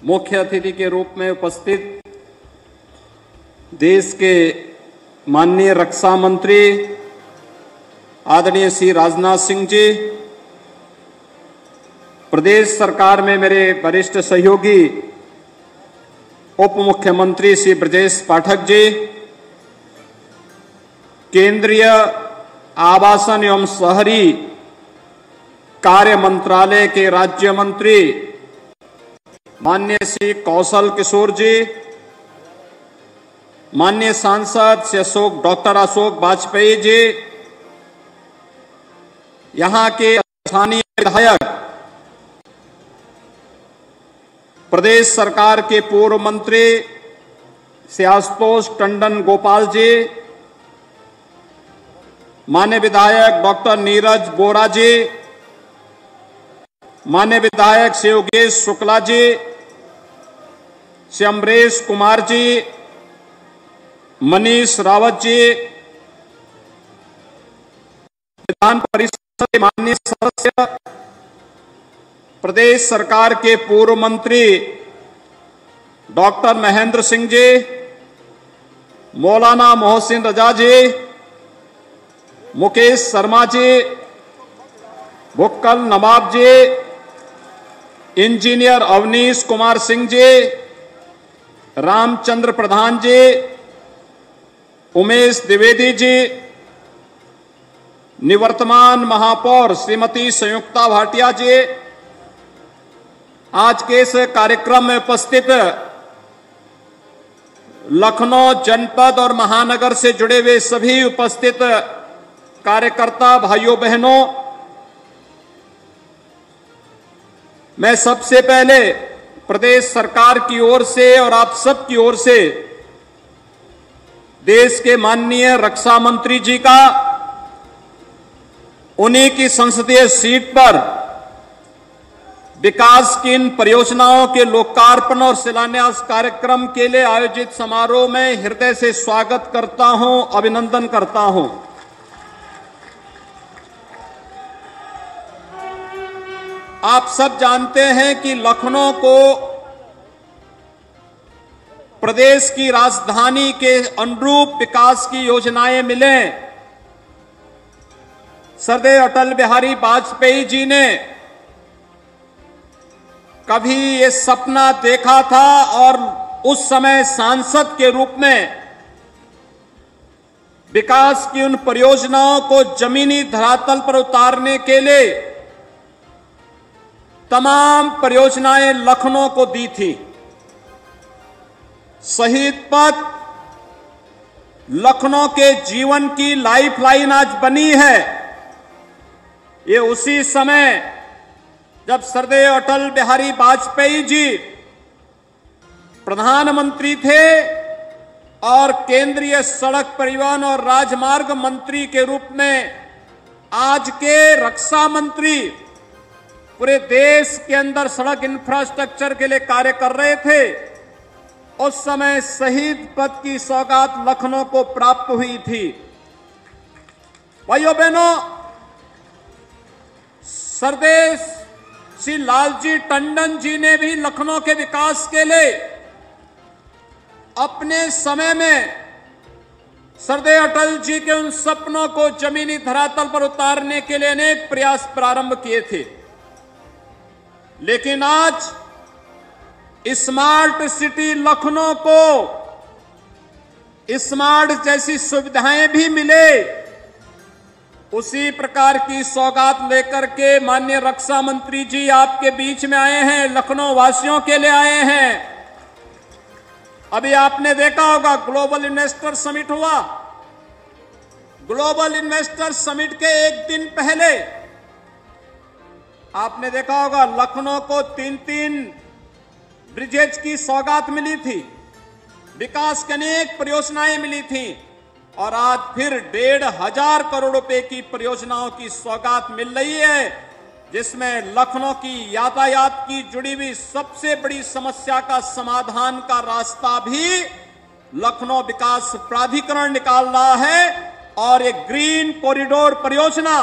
मुख्य अतिथि के रूप में उपस्थित देश के माननीय रक्षा मंत्री आदरणीय श्री राजनाथ सिंह जी, प्रदेश सरकार में मेरे वरिष्ठ सहयोगी उप मुख्यमंत्री श्री ब्रजेश पाठक जी, केंद्रीय आवासन एवं शहरी कार्य मंत्रालय के राज्य मंत्री माननीय श्री कौशल किशोर जी, माननीय सांसद श्री डॉक्टर अशोक वाजपेयी जी, यहां के स्थानीय विधायक, प्रदेश सरकार के पूर्व मंत्री श्री आशुतोष टंडन गोपाल जी, माननीय विधायक डॉक्टर नीरज बोरा जी, माननीय विधायक श्री योगेश शुक्ला जी, श्री अमरेश कुमार जी, मनीष रावत जी, विधान परिषद के माननीय सदस्य, प्रदेश सरकार के पूर्व मंत्री डॉक्टर महेंद्र सिंह जी, मौलाना मोहसिन रजा जी, मुकेश शर्मा जी, भुक्कल नवाब जी, इंजीनियर अवनीश कुमार सिंह जी, रामचंद्र प्रधान जी, उमेश द्विवेदी जी, निवर्तमान महापौर श्रीमती संयुक्ता भाटिया जी, आज के इस कार्यक्रम में उपस्थित लखनऊ जनपद और महानगर से जुड़े हुए सभी उपस्थित कार्यकर्ता भाइयों बहनों, मैं सबसे पहले प्रदेश सरकार की ओर से और आप सब की ओर से देश के माननीय रक्षा मंत्री जी का उन्हीं की संसदीय सीट पर विकास की इन परियोजनाओं के लोकार्पण और शिलान्यास कार्यक्रम के लिए आयोजित समारोह में हृदय से स्वागत करता हूं, अभिनंदन करता हूं। आप सब जानते हैं कि लखनऊ को प्रदेश की राजधानी के अनुरूप विकास की योजनाएं मिले। सरदार अटल बिहारी वाजपेयी जी ने कभी ये सपना देखा था और उस समय सांसद के रूप में विकास की उन परियोजनाओं को जमीनी धरातल पर उतारने के लिए तमाम परियोजनाएं लखनऊ को दी थी। शहीद पथ लखनऊ के जीवन की लाइफलाइन आज बनी है। ये उसी समय जब सरदार अटल बिहारी वाजपेयी जी प्रधानमंत्री थे और केंद्रीय सड़क परिवहन और राजमार्ग मंत्री के रूप में आज के रक्षा मंत्री पूरे देश के अंदर सड़क इंफ्रास्ट्रक्चर के लिए कार्य कर रहे थे। उस समय शहीद पथ की सौगात लखनऊ को प्राप्त हुई थी। भाइयों बहनों, सरदेश श्री लालजी टंडन जी ने भी लखनऊ के विकास के लिए अपने समय में सरदार अटल जी के उन सपनों को जमीनी धरातल पर उतारने के लिए अनेक प्रयास प्रारंभ किए थे। लेकिन आज स्मार्ट सिटी लखनऊ को स्मार्ट जैसी सुविधाएं भी मिले, उसी प्रकार की सौगात लेकर के माननीय रक्षा मंत्री जी आपके बीच में आए हैं, लखनऊ वासियों के लिए आए हैं। अभी आपने देखा होगा ग्लोबल इन्वेस्टर समिट हुआ। ग्लोबल इन्वेस्टर समिट के एक दिन पहले आपने देखा होगा लखनऊ को 3-3 ब्रिजेज की सौगात मिली थी, विकास की अनेक परियोजनाएं मिली थी और आज फिर 1,500 करोड़ रुपए की परियोजनाओं की सौगात मिल रही है, जिसमें लखनऊ की यातायात की जुड़ी हुई सबसे बड़ी समस्या का समाधान का रास्ता भी लखनऊ विकास प्राधिकरण निकाल रहा है और एक ग्रीन कॉरिडोर परियोजना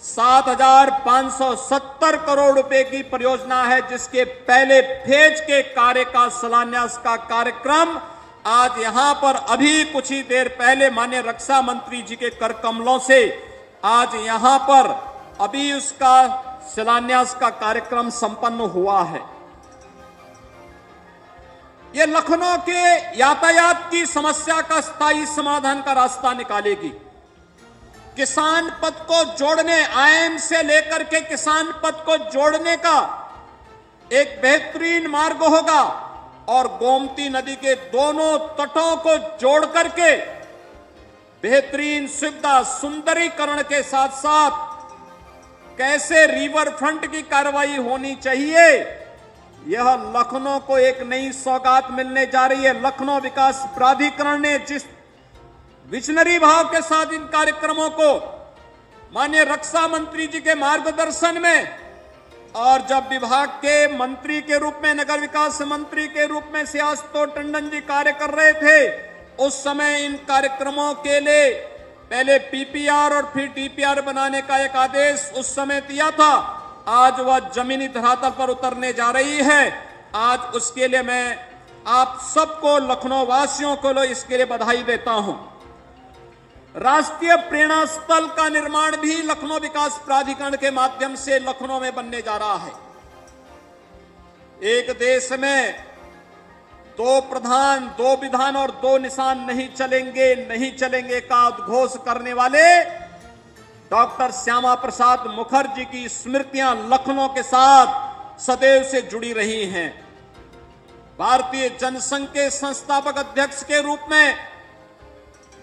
7,570 करोड़ रुपए की परियोजना है, जिसके पहले फेज के कार्य का शिलान्यास का कार्यक्रम आज यहां पर अभी कुछ ही देर पहले माननीय रक्षा मंत्री जी के कर कमलों से आज यहां पर अभी उसका शिलान्यास का कार्यक्रम संपन्न हुआ है। ये लखनऊ के यातायात की समस्या का स्थायी समाधान का रास्ता निकालेगी। किसान पथ को जोड़ने, आईएम से लेकर के किसान पथ को जोड़ने का एक बेहतरीन मार्ग होगा और गोमती नदी के दोनों तटों को जोड़ करके बेहतरीन सुविधा सुंदरीकरण के साथ साथ कैसे रिवर फ्रंट की कार्रवाई होनी चाहिए, यह लखनऊ को एक नई सौगात मिलने जा रही है। लखनऊ विकास प्राधिकरण ने जिस विजनरी भाव के साथ इन कार्यक्रमों को माननीय रक्षा मंत्री जी के मार्गदर्शन में और जब विभाग के मंत्री के रूप में, नगर विकास मंत्री के रूप में सियासतोष टंडन जी कार्य कर रहे थे, उस समय इन कार्यक्रमों के लिए पहले पीपीआर और फिर डीपीआर बनाने का एक आदेश उस समय दिया था। आज वह जमीनी धरातल पर उतरने जा रही है। आज उसके लिए मैं आप सबको, लखनऊ वासियों को इसके लिए बधाई देता हूं। राष्ट्रीय प्रेरणा स्थल का निर्माण भी लखनऊ विकास प्राधिकरण के माध्यम से लखनऊ में बनने जा रहा है। एक देश में दो प्रधान, दो विधान और दो निशान नहीं चलेंगे का उद्घोष करने वाले डॉक्टर श्यामा प्रसाद मुखर्जी की स्मृतियां लखनऊ के साथ सदैव से जुड़ी रही हैं। भारतीय जनसंघ के संस्थापक अध्यक्ष के रूप में,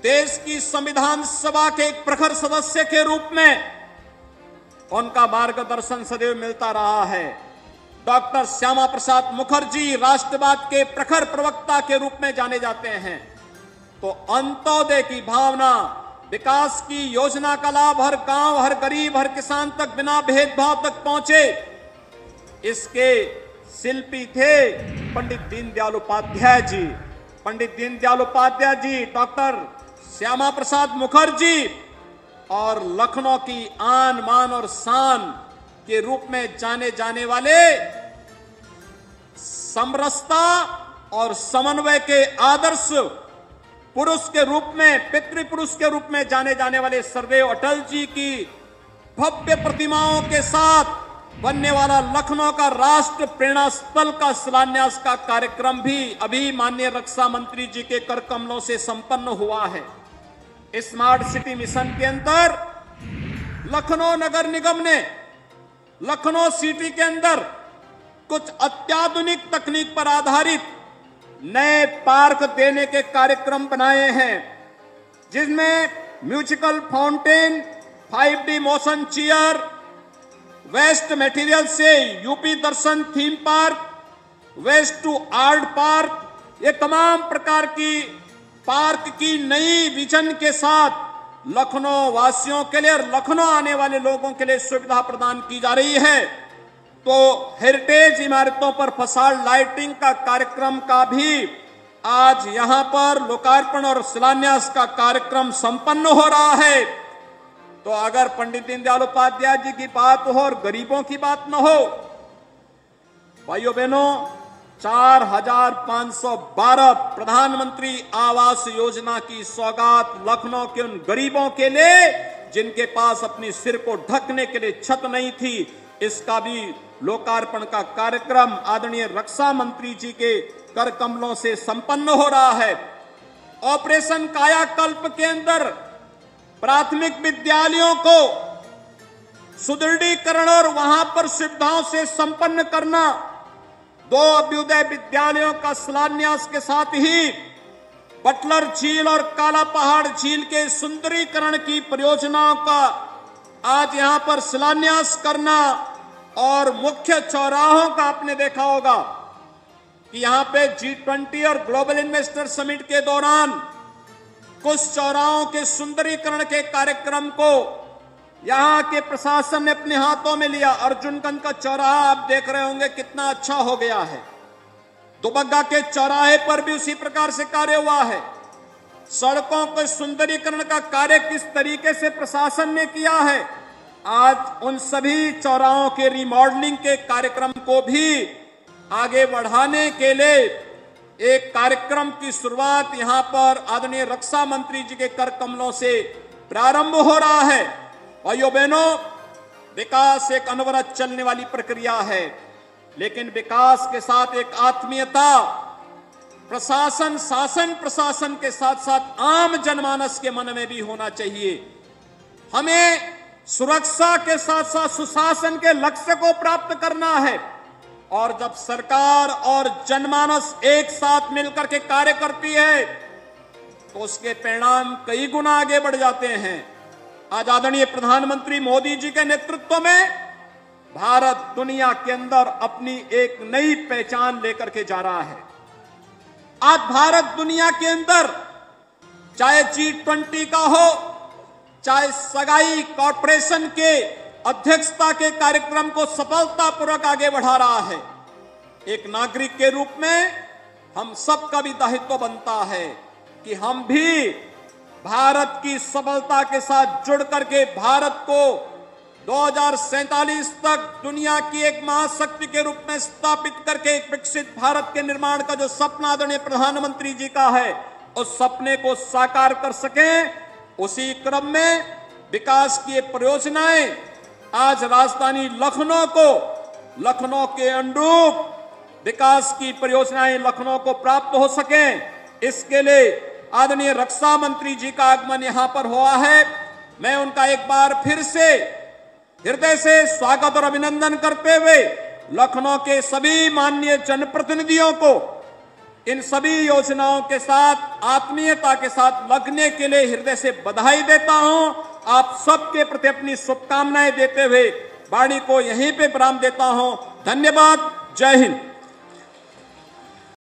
देश की संविधान सभा के एक प्रखर सदस्य के रूप में उनका मार्गदर्शन सदैव मिलता रहा है। डॉक्टर श्यामा प्रसाद मुखर्जी राष्ट्रवाद के प्रखर प्रवक्ता के रूप में जाने जाते हैं। तो अंत्योदय की भावना, विकास की योजना का लाभ हर गांव, हर गरीब, हर किसान तक बिना भेदभाव तक पहुंचे, इसके शिल्पी थे पंडित दीनदयाल उपाध्याय जी। पंडित दीनदयाल उपाध्याय जी, डॉक्टर श्यामा प्रसाद मुखर्जी और लखनऊ की आन, मान और शान के रूप में जाने जाने वाले समरसता और समन्वय के आदर्श पुरुष के रूप में, पितृपुरुष के रूप में जाने जाने वाले सर्वदेव अटल जी की भव्य प्रतिमाओं के साथ बनने वाला लखनऊ का राष्ट्र प्रेरणा स्थल का शिलान्यास का कार्यक्रम भी अभी माननीय रक्षा मंत्री जी के कर कमलों से संपन्न हुआ है। स्मार्ट सिटी मिशन के अंदर लखनऊ नगर निगम ने लखनऊ सिटी के अंदर कुछ अत्याधुनिक तकनीक पर आधारित नए पार्क देने के कार्यक्रम बनाए हैं, जिसमें musical fountain, 5D motion chair, waste material से यूपी दर्शन theme park, waste to art park, ये तमाम प्रकार की पार्क की नई विजन के साथ लखनऊ वासियों के लिए और लखनऊ आने वाले लोगों के लिए सुविधा प्रदान की जा रही है। तो हेरिटेज इमारतों पर फसाड लाइटिंग का कार्यक्रम का भी आज यहां पर लोकार्पण और शिलान्यास का कार्यक्रम संपन्न हो रहा है। तो अगर पंडित दीनदयाल उपाध्याय जी की बात हो और गरीबों की बात न हो, भाइयों बहनों, 4,512 प्रधानमंत्री आवास योजना की सौगात लखनऊ के उन गरीबों के लिए जिनके पास अपनी सिर को ढकने के लिए छत नहीं थी, इसका भी लोकार्पण का कार्यक्रम आदरणीय रक्षा मंत्री जी के कर कमलों से संपन्न हो रहा है। ऑपरेशन कायाकल्प के अंदर प्राथमिक विद्यालयों को सुदृढ़ीकरण और वहां पर सुविधाओं से संपन्न करना, 2 अभ्युदय विद्यालयों का शिलान्यास के साथ ही बटलर झील और काला पहाड़ झील के सुंदरीकरण की परियोजनाओं का आज यहां पर शिलान्यास करना और मुख्य चौराहों का आपने देखा होगा कि यहां पे G20 और ग्लोबल इन्वेस्टर समिट के दौरान कुछ चौराहों के सुंदरीकरण के कार्यक्रम को यहां के प्रशासन ने अपने हाथों में लिया। अर्जुनगंज का चौराहा आप देख रहे होंगे कितना अच्छा हो गया है। दुबग्गा के चौराहे पर भी उसी प्रकार से कार्य हुआ है। सड़कों के सुंदरीकरण का कार्य किस तरीके से प्रशासन ने किया है, आज उन सभी चौराहों के रिमॉडलिंग के कार्यक्रम को भी आगे बढ़ाने के लिए एक कार्यक्रम की शुरुआत यहां पर आदरणीय रक्षा मंत्री जी के कर कमलों से प्रारंभ हो रहा है। भाइयों बहनों, विकास एक अनवरत चलने वाली प्रक्रिया है, लेकिन विकास के साथ एक आत्मीयता प्रशासन, शासन प्रशासन के साथ साथ आम जनमानस के मन में भी होना चाहिए। हमें सुरक्षा के साथ साथ सुशासन के लक्ष्य को प्राप्त करना है, और जब सरकार और जनमानस एक साथ मिलकर के कार्य करती है तो उसके परिणाम कई गुना आगे बढ़ जाते हैं। आज आदरणीय प्रधानमंत्री मोदी जी के नेतृत्व में भारत दुनिया के अंदर अपनी एक नई पहचान लेकर के जा रहा है। आज भारत दुनिया के अंदर चाहे G20 का हो, चाहे सगाई कॉरपोरेशन के अध्यक्षता के कार्यक्रम को सफलतापूर्वक आगे बढ़ा रहा है। एक नागरिक के रूप में हम सबका भी दायित्व बनता है कि हम भी भारत की सफलता के साथ जुड़ करके भारत को 2047 तक दुनिया की एक महाशक्ति के रूप में स्थापित करके एक विकसित भारत के निर्माण का जो सपना आदरणीय प्रधानमंत्री जी का है, उस सपने को साकार कर सकें। उसी क्रम में विकास की परियोजनाएं आज राजधानी लखनऊ के अनुरूप विकास की परियोजनाएं लखनऊ को प्राप्त हो सकें, इसके लिए आदरणीय रक्षा मंत्री जी का आगमन यहां पर हुआ है। मैं उनका एक बार फिर से हृदय से स्वागत और अभिनंदन करते हुए लखनऊ के सभी माननीय जनप्रतिनिधियों को इन सभी योजनाओं के साथ आत्मीयता के साथ लगने के लिए हृदय से बधाई देता हूं। आप सबके प्रति अपनी शुभकामनाएं देते हुए वाणी को यहीं पे विराम देता हूं। धन्यवाद। जय हिंद।